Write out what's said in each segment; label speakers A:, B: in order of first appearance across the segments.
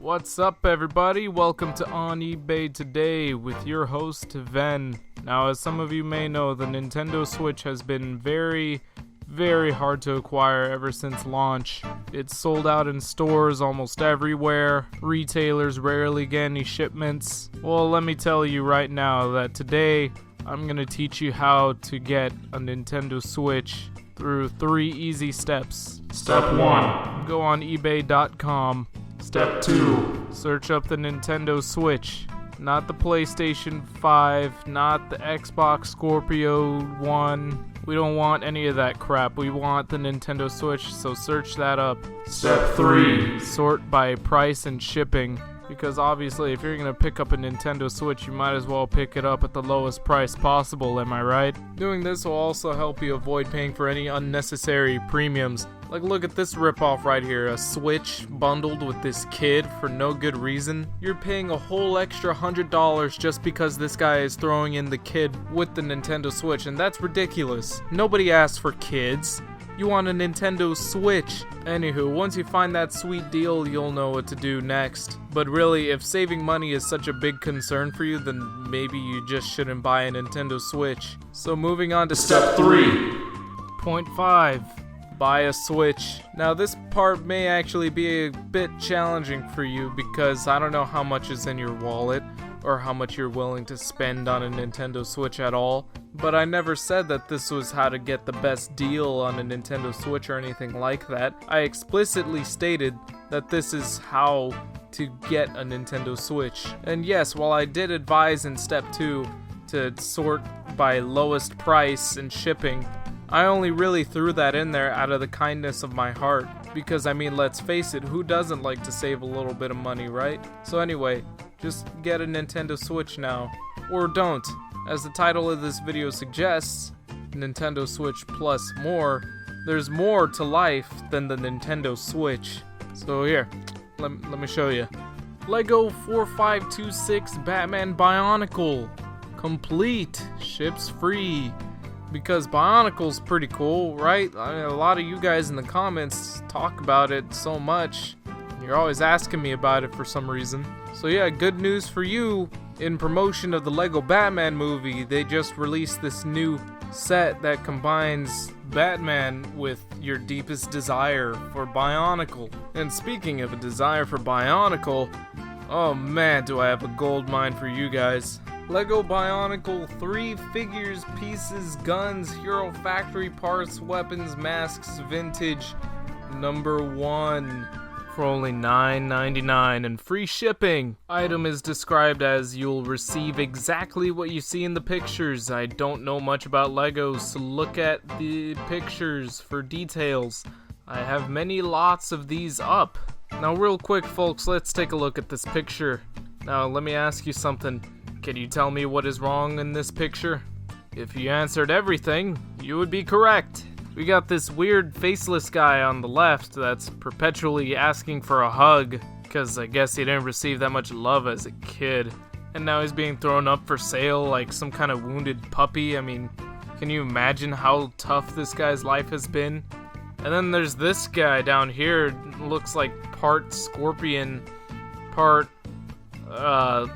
A: What's up, everybody? Welcome to On eBay Today with your host, Ven. Now, as some of you may know, the Nintendo Switch has been very hard to acquire ever since launch. It's sold out in stores almost everywhere. Retailers rarely get any shipments. Well, let me tell you right now that today I'm gonna teach you how to get a Nintendo Switch through 3 easy steps. Step 1. Go on ebay.com. Step 2. Search up the Nintendo Switch. Not the PlayStation 5, not the Xbox Scorpio 1. We don't want any of that crap. We want the Nintendo Switch, so search that up. Step 3. Sort by price and shipping. Because obviously, if you're going to pick up a Nintendo Switch, you might as well pick it up at the lowest price possible, am I right? Doing this will also help you avoid paying for any unnecessary premiums. Like, look at this ripoff right here, a Switch bundled with this kid for no good reason. You're paying a whole extra $100 just because this guy is throwing in the kid with the Nintendo Switch, and that's ridiculous. Nobody asked for kids. You want a Nintendo Switch. Anywho, once you find that sweet deal, you'll know what to do next. But really, if saving money is such a big concern for you, then maybe you just shouldn't buy a Nintendo Switch. So moving on to step 3. Point 5. Buy a Switch. Now this part may actually be a bit challenging for you because I don't know how much is in your wallet or how much you're willing to spend on a Nintendo Switch at all. But I never said that this was how to get the best deal on a Nintendo Switch or anything like that. I explicitly stated that this is how to get a Nintendo Switch. And yes, while I did advise in step 2 to sort by lowest price and shipping, I only really threw that in there out of the kindness of my heart. Because I mean, let's face it, who doesn't like to save a little bit of money, right? So anyway, just get a Nintendo Switch now. Or don't. As the title of this video suggests, Nintendo Switch plus more, there's more to life than the Nintendo Switch. So here, let me show you. Lego 4526 Batman Bionicle. Complete. Ships free. Because Bionicle's pretty cool, right? I mean, a lot of you guys in the comments talk about it so much. You're always asking me about it for some reason. So yeah, good news for you. In promotion of the Lego Batman movie, they just released this new set that combines Batman with your deepest desire for Bionicle. And speaking of a desire for Bionicle, oh man, do I have a gold mine for you guys. Lego Bionicle 3 figures, pieces, guns, hero factory parts, weapons, masks, vintage, number 1. For only $9.99 and free shipping. Item is described as you'll receive exactly what you see in the pictures. I don't know much about Legos, so look at the pictures for details. I have many lots of these up. Now real quick folks, let's take a look at this picture. Now let me ask you something. Can you tell me what is wrong in this picture? If you answered everything, you would be correct. We got this weird faceless guy on the left that's perpetually asking for a hug because I guess he didn't receive that much love as a kid. And now he's being thrown up for sale like some kind of wounded puppy. I mean, can you imagine how tough this guy's life has been? And then there's this guy down here, looks like part scorpion, part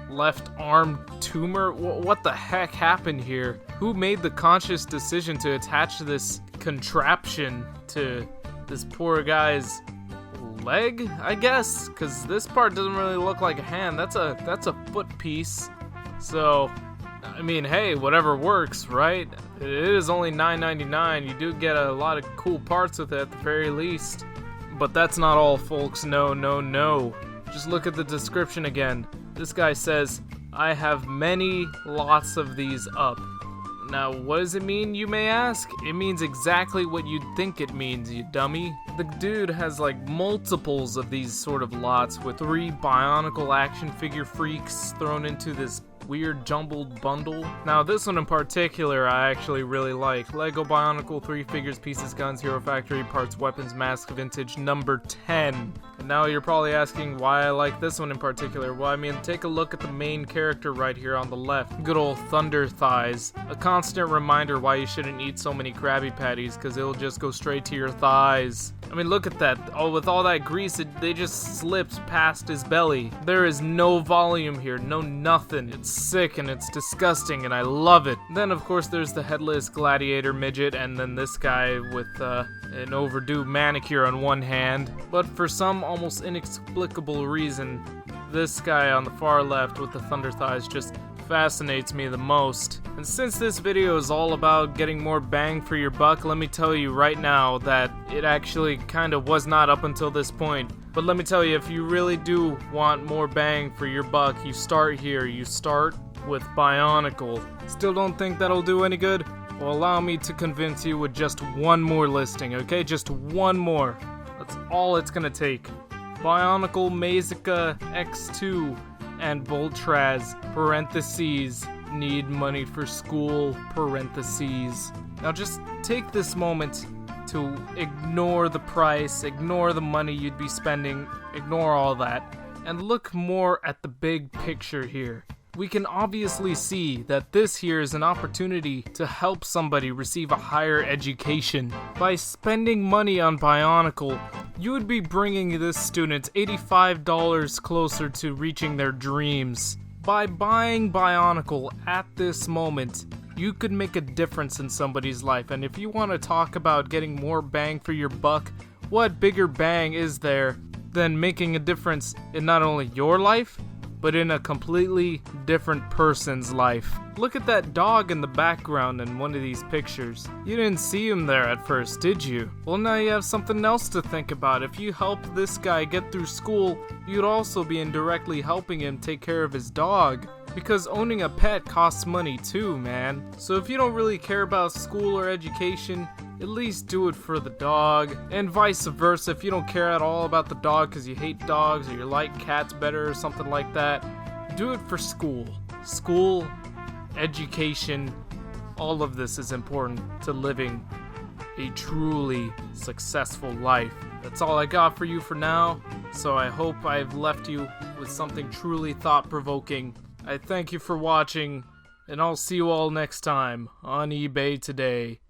A: left arm tumor. What the heck happened here? Who made the conscious decision to attach this contraption to this poor guy's leg, I guess? Because this part doesn't really look like a hand. That's a foot piece. So, I mean, hey, whatever works, right? It is only $9.99. You do get a lot of cool parts with it at the very least. But that's not all, folks. No. Just look at the description again. This guy says, I have lots of these up. Now, what does it mean, you may ask? It means exactly what you'd think it means, you dummy. The dude has like multiples of these sort of lots with 3 Bionicle action figure freaks thrown into this weird jumbled bundle. Now, this one in particular I actually really like. Lego Bionicle 3 figures, pieces, guns, hero factory parts, weapons, mask, vintage, number 10. And now you're probably asking why I like this one in particular. Well, I mean, take a look at the main character right here on the left. Good old Thunder Thighs. A constant reminder why you shouldn't eat so many Krabby Patties, because it'll just go straight to your thighs. I mean, look at that. Oh, with all that grease, they just slipped past his belly. There is no volume here, no nothing. It's sick and it's disgusting and I love it. Then, of course, there's the headless gladiator midget and then this guy with an overdue manicure on one hand. But for some almost inexplicable reason, this guy on the far left with the thunder thighs just fascinates me the most. And since this video is all about getting more bang for your buck, let me tell you right now that it actually kind of was not up until this point. But let me tell you, if you really do want more bang for your buck, you start here. You start with Bionicle. Still don't think that'll do any good? Well, allow me to convince you with just one more listing, okay? Just one more. That's all it's gonna take. Bionicle Mazica X2 and Voltraz, parentheses, need money for school, parentheses. Now just take this moment to ignore the price, ignore the money you'd be spending, ignore all that, and look more at the big picture here. We can obviously see that this here is an opportunity to help somebody receive a higher education. By spending money on Bionicle, you would be bringing this student $85 closer to reaching their dreams. By buying Bionicle at this moment, you could make a difference in somebody's life. And if you want to talk about getting more bang for your buck, what bigger bang is there than making a difference in not only your life, but in a completely different person's life? Look at that dog in the background in one of these pictures. You didn't see him there at first, did you? Well, now you have something else to think about. If you help this guy get through school, you'd also be indirectly helping him take care of his dog. Because owning a pet costs money too, man. So if you don't really care about school or education, at least do it for the dog. And vice versa, if you don't care at all about the dog because you hate dogs or you like cats better or something like that, do it for school. School, education, all of this is important to living a truly successful life. That's all I got for you for now, so I hope I've left you with something truly thought-provoking. I thank you for watching, and I'll see you all next time on eBay Today.